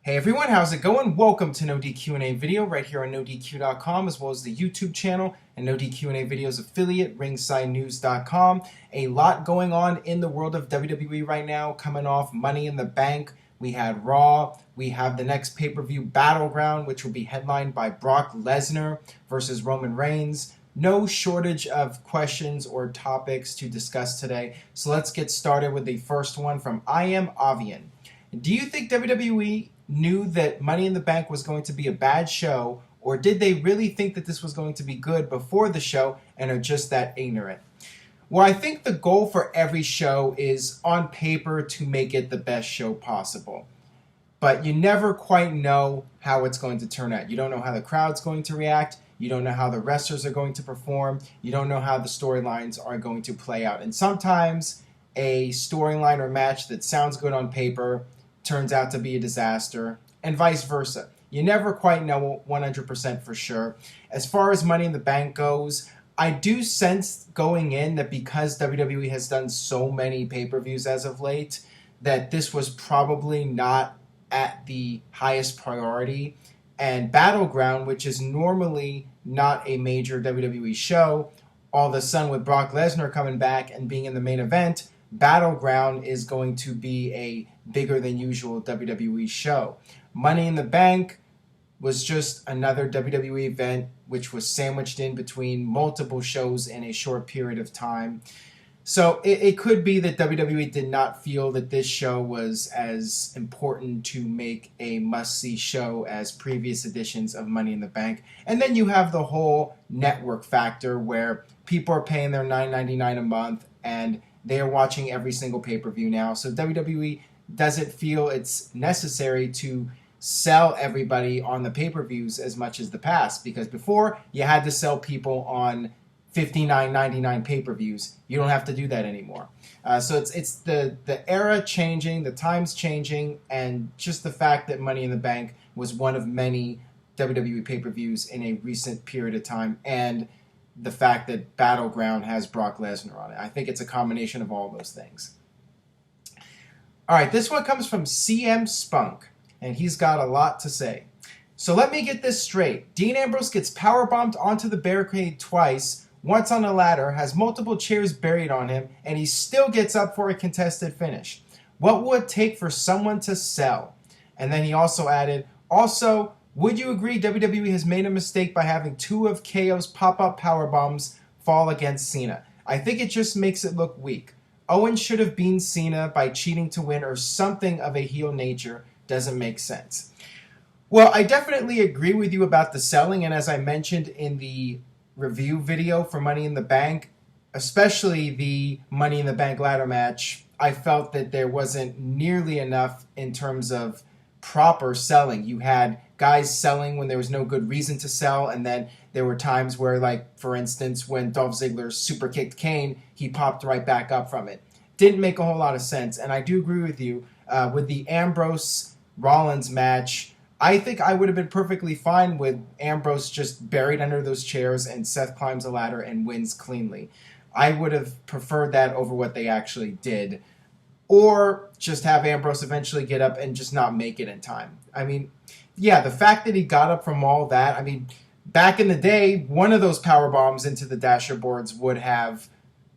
Hey everyone, how's it going? Welcome to NoDQ&A video right here on NoDQ.com, as well as the YouTube channel and NoDQ&A videos affiliate, RingsideNews.com. A lot going on in the world of WWE right now, coming off Money in the Bank. We had Raw. We have the next pay-per-view Battleground, which will be headlined by Brock Lesnar versus Roman Reigns. No shortage of questions or topics to discuss today. So let's get started with the first one from I Am Avian. Do you think WWE knew that Money in the Bank was going to be a bad show, or did they really think that this was going to be good before the show and are just that ignorant? Well, I think the goal for every show is on paper to make it the best show possible. But you never quite know how it's going to turn out. You don't know how the crowd's going to react. You don't know how the wrestlers are going to perform. You don't know how the storylines are going to play out. And sometimes a storyline or match that sounds good on paper turns out to be a disaster, and vice versa. You never quite know 100% for sure. As far as Money in the Bank goes, I do sense going in that because WWE has done so many pay-per-views as of late, that this was probably not at the highest priority. And Battleground, which is normally not a major WWE show, all of a sudden with Brock Lesnar coming back and being in the main event, Battleground is going to be a bigger than usual WWE show. Money in the Bank was just another WWE event which was sandwiched in between multiple shows in a short period of time. So it could be that WWE did not feel that this show was as important to make a must-see show as previous editions of Money in the Bank. And then you have the whole network factor where people are paying their $9.99 a month and they are watching every single pay-per-view now. So WWE doesn't feel it's necessary to sell everybody on the pay-per-views as much as the past. Because before, you had to sell people on $59.99 pay-per-views. You don't have to do that anymore. So it's the era changing, the times changing, and just the fact that Money in the Bank was one of many WWE pay-per-views in a recent period of time, and the fact that Battleground has Brock Lesnar on it. I think it's a combination of all those things. All right, this one comes from CM Spunk, and he's got a lot to say. So let me get this straight. Dean Ambrose gets powerbombed onto the barricade twice, once on a ladder, has multiple chairs buried on him, and he still gets up for a contested finish. What will it take for someone to sell? And then he also added, also, would you agree WWE has made a mistake by having two of KO's pop-up powerbombs fall against Cena? I think it just makes it look weak. Owens should have beaten Cena by cheating to win or something of a heel nature. Doesn't make sense. Well, I definitely agree with you about the selling, and as I mentioned in the review video for Money in the Bank, especially the Money in the Bank ladder match, I felt that there wasn't nearly enough in terms of proper selling. You had guys selling when there was no good reason to sell, and then there were times where, like, for instance, when Dolph Ziggler super kicked Kane, he popped right back up from it. Didn't make a whole lot of sense, and I do agree with you. With the Ambrose-Rollins match, I think I would have been perfectly fine with Ambrose just buried under those chairs and Seth climbs a ladder and wins cleanly. I would have preferred that over what they actually did. Or just have Ambrose eventually get up and just not make it in time. I mean, yeah, the fact that he got up from all that, I mean, back in the day, one of those power bombs into the dasher boards would have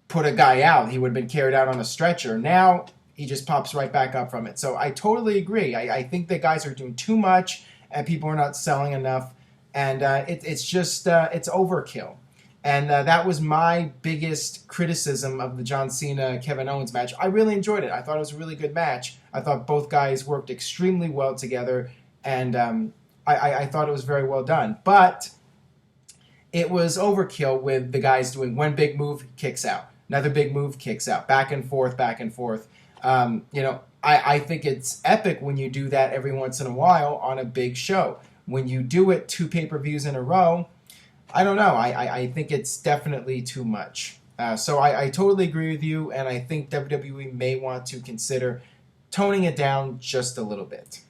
put a guy out. He would have been carried out on a stretcher. Now, he just pops right back up from it. So I totally agree. I think that guys are doing too much and people are not selling enough. And it's overkill. And that was my biggest criticism of the John Cena-Kevin Owens match. I really enjoyed it. I thought it was a really good match. I thought both guys worked extremely well together. And I thought it was very well done. But it was overkill with the guys doing one big move, kicks out. Another big move, kicks out. Back and forth, back and forth. I think it's epic when you do that every once in a while on a big show. When you do it 2 pay-per-views in a row, I don't know. I think it's definitely too much. So I totally agree with you, and I think WWE may want to consider toning it down just a little bit.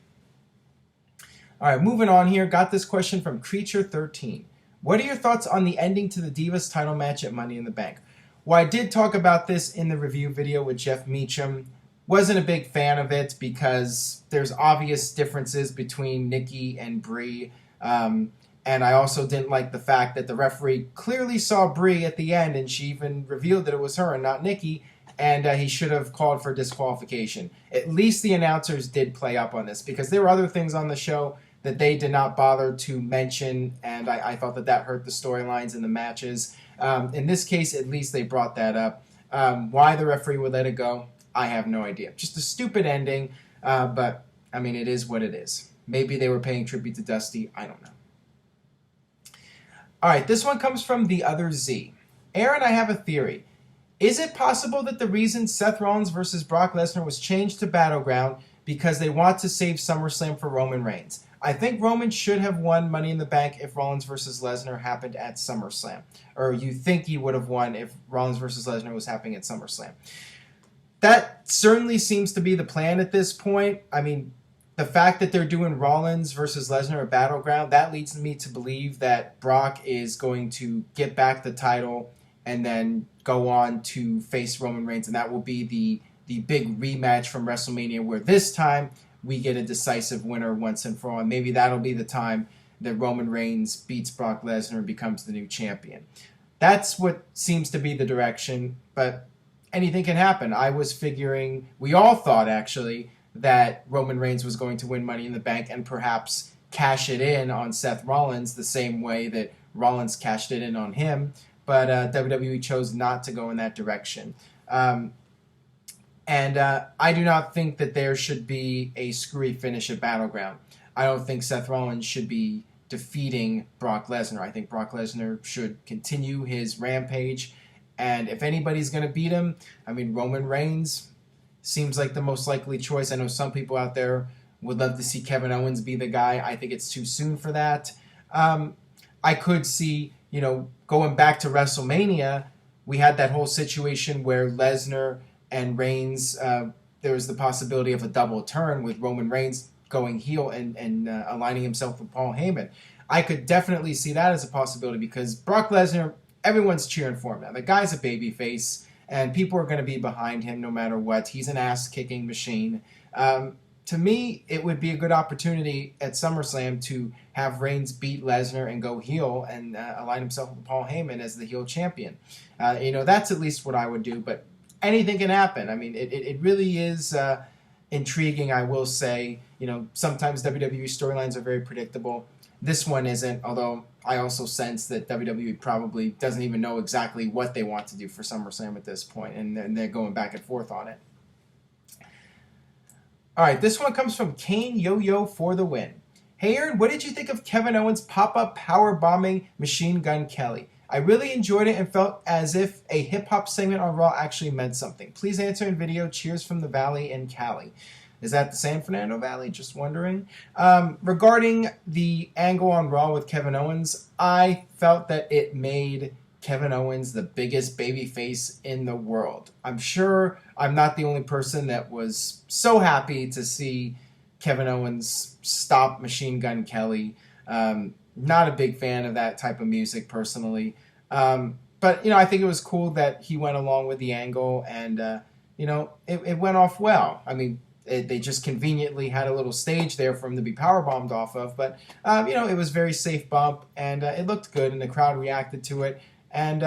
All right, moving on here. Got this question from Creature13. What are your thoughts on the ending to the Divas title match at Money in the Bank? Well, I did talk about this in the review video with Jeff Meacham. Wasn't a big fan of it because there's obvious differences between Nikki and Brie. And I also didn't like the fact that the referee clearly saw Brie at the end, and she even revealed that it was her and not Nikki, and he should have called for disqualification. At least the announcers did play up on this, because there were other things on the show that they did not bother to mention, and I thought that hurt the storylines and the matches. In this case, at least they brought that up. Why the referee would let it go, I have no idea. Just a stupid ending, but, I mean, it is what it is. Maybe they were paying tribute to Dusty, I don't know. All right, this one comes from The Other Z. Aaron, I have a theory. Is it possible that the reason Seth Rollins versus Brock Lesnar was changed to Battleground because they want to save SummerSlam for Roman Reigns? I think Roman should have won Money in the Bank if Rollins versus Lesnar happened at SummerSlam. Or you think he would have won if Rollins versus Lesnar was happening at SummerSlam. That certainly seems to be the plan at this point. I mean, the fact that they're doing Rollins versus Lesnar at Battleground, that leads me to believe that Brock is going to get back the title and then go on to face Roman Reigns, and that will be the big rematch from WrestleMania, where this time we get a decisive winner once and for all, and maybe that'll be the time that Roman Reigns beats Brock Lesnar and becomes the new champion. That's what seems to be the direction, but anything can happen. I was figuring, we all thought actually, that Roman Reigns was going to win Money in the Bank and perhaps cash it in on Seth Rollins the same way that Rollins cashed it in on him, but WWE chose not to go in that direction. And I do not think that there should be a screwy finish at Battleground. I don't think Seth Rollins should be defeating Brock Lesnar. I think Brock Lesnar should continue his rampage, and if anybody's going to beat him, I mean, Roman Reigns seems like the most likely choice. I know some people out there would love to see Kevin Owens be the guy. I think it's too soon for that. I could see, going back to WrestleMania, we had that whole situation where Lesnar and Reigns, there was the possibility of a double turn with Roman Reigns going heel and aligning himself with Paul Heyman. I could definitely see that as a possibility because Brock Lesnar, everyone's cheering for him now. The guy's a babyface, and people are going to be behind him no matter what. He's an ass-kicking machine. To me, it would be a good opportunity at SummerSlam to have Reigns beat Lesnar and go heel and align himself with Paul Heyman as the heel champion. That's at least what I would do, but anything can happen. I mean, it really is intriguing, I will say. Sometimes WWE storylines are very predictable. This one isn't, although I also sense that WWE probably doesn't even know exactly what they want to do for SummerSlam at this point, and they're going back and forth on it. All right, this one comes from Kane Yo-Yo for the win. Hey Aaron, what did you think of Kevin Owens' pop-up power bombing Machine Gun Kelly? I really enjoyed it and felt as if a hip-hop segment on Raw actually meant something. Please answer in video. Cheers from the Valley in Cali. Is that the San Fernando Valley? Just wondering. Regarding the angle on Raw with Kevin Owens, I felt that it made Kevin Owens the biggest babyface in the world. I'm sure I'm not the only person that was so happy to see Kevin Owens stop Machine Gun Kelly. Not a big fan of that type of music personally. But, I think it was cool that he went along with the angle and, it went off well. I mean, they just conveniently had a little stage there for him to be powerbombed off of. But, it was a very safe bump and it looked good and the crowd reacted to it. And,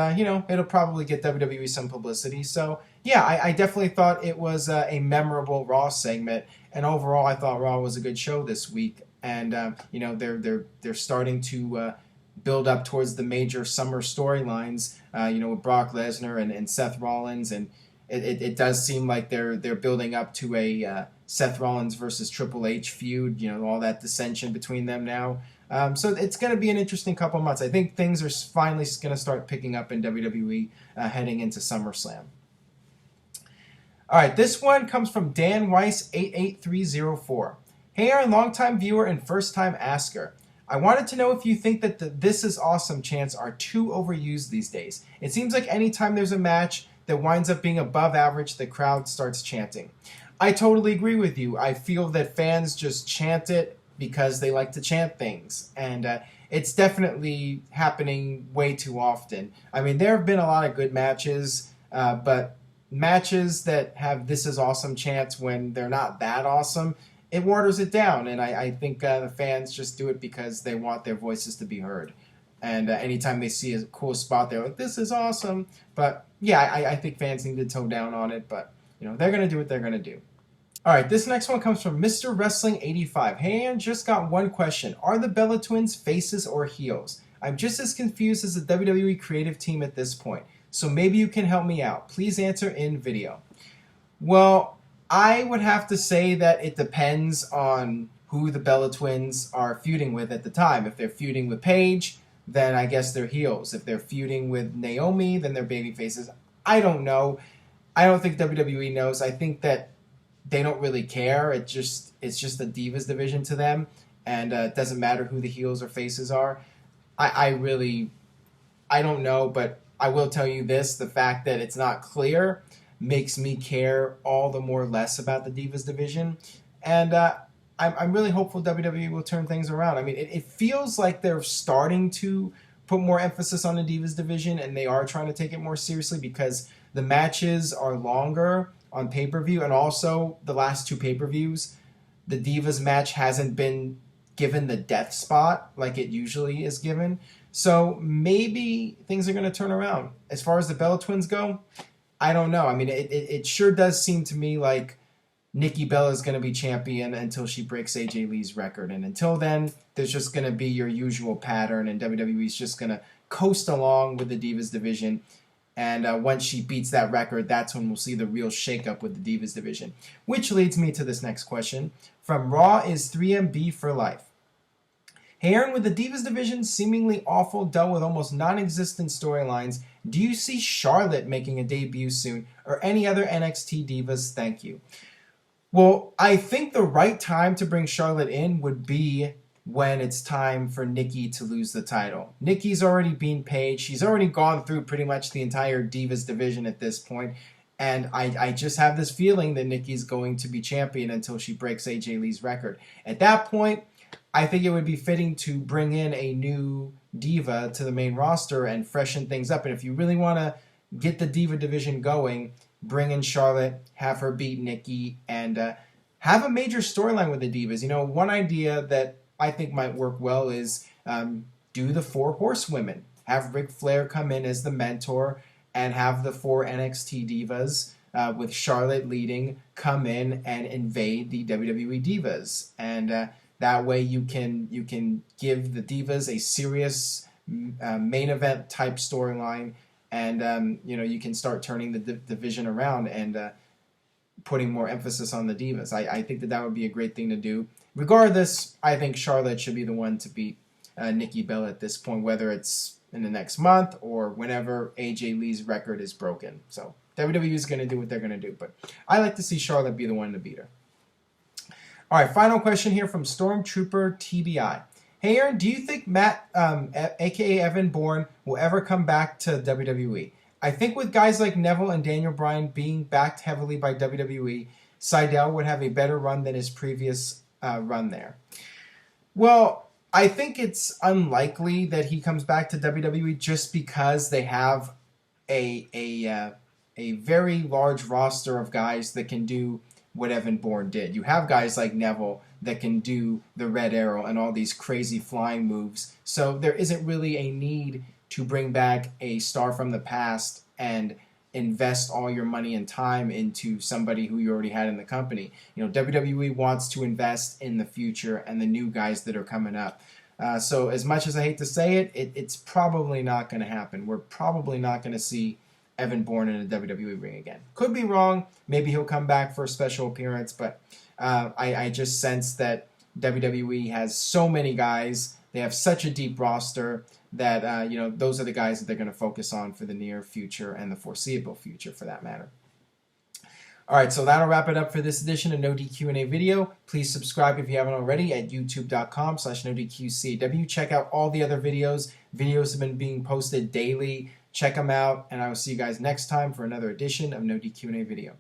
it'll probably get WWE some publicity. So, yeah, I definitely thought it was a memorable Raw segment. And overall, I thought Raw was a good show this week. And, they're starting to build up towards the major summer storylines, with Brock Lesnar and Seth Rollins. And it does seem like they're building up to a Seth Rollins versus Triple H feud, all that dissension between them now. So it's going to be an interesting couple months. I think things are finally going to start picking up in WWE heading into SummerSlam. All right, this one comes from Dan Weiss 88304. Hey Aaron, longtime viewer and first-time asker. I wanted to know if you think that the This Is Awesome chants are too overused these days. It seems like anytime there's a match that winds up being above average, the crowd starts chanting. I totally agree with you. I feel that fans just chant it because they like to chant things. And it's definitely happening way too often. I mean, there have been a lot of good matches, but matches that have "this is awesome" chants when they're not that awesome, it waters it down. And I think the fans just do it because they want their voices to be heard. And anytime they see a cool spot, they're like, "This is awesome." But yeah, I think fans need to tone down on it. But they're gonna do what they're gonna do. All right, this next one comes from Mr. Wrestling 85. Hey, Aaron, just got one question. Are the Bella Twins faces or heels? I'm just as confused as the WWE creative team at this point. So maybe you can help me out. Please answer in video. Well, I would have to say that it depends on who the Bella Twins are feuding with at the time. If they're feuding with Paige, then I guess they're heels. If they're feuding with Naomi, then they're baby faces. I don't know. I don't think WWE knows. I think that they don't really care. It's just the Divas division to them, and it doesn't matter who the heels or faces are. I don't know, but I will tell you this: the fact that it's not clear makes me care all the more less about the Divas division, and I'm really hopeful WWE will turn things around. I mean, it feels like they're starting to put more emphasis on the Divas division, and they are trying to take it more seriously because the matches are longer on pay-per-view, and also the last two pay-per-views, the Divas match hasn't been given the death spot like it usually is given. So maybe things are going to turn around. As far as the Bella Twins go, I don't know. I mean, it sure does seem to me like Nikki Bella is going to be champion until she breaks AJ Lee's record. And until then, there's just going to be your usual pattern, and WWE's just going to coast along with the Divas division. And once she beats that record, that's when we'll see the real shakeup with the Divas division. Which leads me to this next question. From Raw is 3MB for life. Hey Aaron, with the Divas division seemingly awful, dealt with almost non-existent storylines, do you see Charlotte making a debut soon, or any other NXT Divas? Thank you. Well, I think the right time to bring Charlotte in would be when it's time for Nikki to lose the title. Nikki's already been paid. She's already gone through pretty much the entire Divas division at this point. And I just have this feeling that Nikki's going to be champion until she breaks AJ Lee's record. At that point, I think it would be fitting to bring in a new diva to the main roster and freshen things up. And if you really want to get the diva division going, bring in Charlotte, have her beat Nikki, and have a major storyline with the divas. One idea that I think might work well is do the 4 horsewomen. Have Ric Flair come in as the mentor and have the 4 NXT divas with Charlotte leading come in and invade the WWE divas. And that way you can give the divas a serious main event type storyline, and you can start turning the division around and putting more emphasis on the divas. I think that would be a great thing to do. Regardless, I think Charlotte should be the one to beat Nikki Bella at this point, whether it's in the next month or whenever AJ Lee's record is broken. So WWE is going to do what they're going to do, but I like to see Charlotte be the one to beat her. All right, final question here from Stormtrooper TBI. Hey Aaron, do you think Matt, aka Evan Bourne, will ever come back to WWE? I think with guys like Neville and Daniel Bryan being backed heavily by WWE, Seidel would have a better run than his previous run there. Well, I think it's unlikely that he comes back to WWE just because they have a very large roster of guys that can do what Evan Bourne did. You have guys like Neville that can do the Red Arrow and all these crazy flying moves. So there isn't really a need to bring back a star from the past and invest all your money and time into somebody who you already had in the company. WWE wants to invest in the future and the new guys that are coming up. So as much as I hate to say it, it's probably not going to happen. We're probably not going to see Evan Bourne in a WWE ring again. Could be wrong. Maybe he'll come back for a special appearance, but I just sense that WWE has so many guys. They have such a deep roster that those are the guys that they're going to focus on for the near future and the foreseeable future, for that matter. All right, so that'll wrap it up for this edition of NoDQ&A video. Please subscribe if you haven't already at youtube.com/NoDQCAW. Check out all the other videos. Videos have been being posted daily. Check them out, and I will see you guys next time for another edition of NoDQ&A video.